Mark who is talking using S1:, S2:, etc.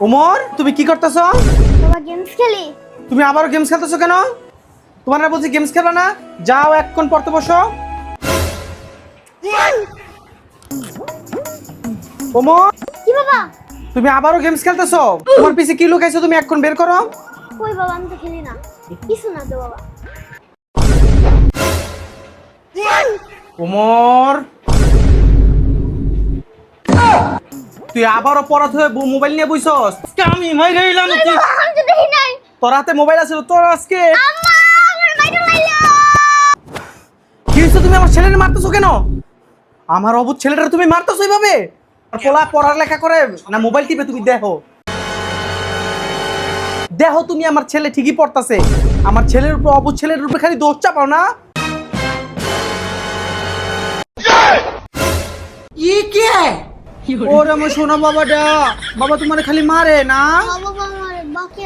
S1: ওমর তুমি কি করতেছো?
S2: বাবা গেমস খেলি।
S1: তুমি আবারও গেমস খেলতেছো কেন? তোমার না বলছি গেমস খেলবা না? যাও এক্ষণ পড়তে বসো। ওমর
S2: কি বাবা?
S1: তুমি আবারও গেমস খেলতেছো? তোমার পিছে কি লুকাইছো? তুমি এক্ষণ বের করো।
S2: কই বাবা, আমি তো খেলি না। কিছু না তো বাবা।
S1: ওমর তুই আবারও পড়াতে হয়ে মোবাইল নিয়ে বইছস। আজকে আমি মাইরে গেলাম। তুই
S2: বাবা, আমি তো দেখি নাই।
S1: তোর হাতে মোবাইল আছে, তোর আজকে
S2: আম্মা, আমার মাইরে মাইলো।
S1: কি হইছে? তুমি আমার ছেলেকে মারতেছো কেন? আমার অবুঝ ছেলেটা তুমি মারতেছো এইভাবে? আর পোলা পড়ালেখা করে না মোবাইল টিপে? তুমি দেখো দেখো, তুমি আমার ছেলে ঠিকই পড়তাছে। আমার ছেলের উপর, অবুঝ ছেলের উপর খালি দোষ চাপাও না। ই কে ওরে আমার সোনা বাবাটা, বাবা তোমার খালি মারে না।
S2: বাবা আমার বাকি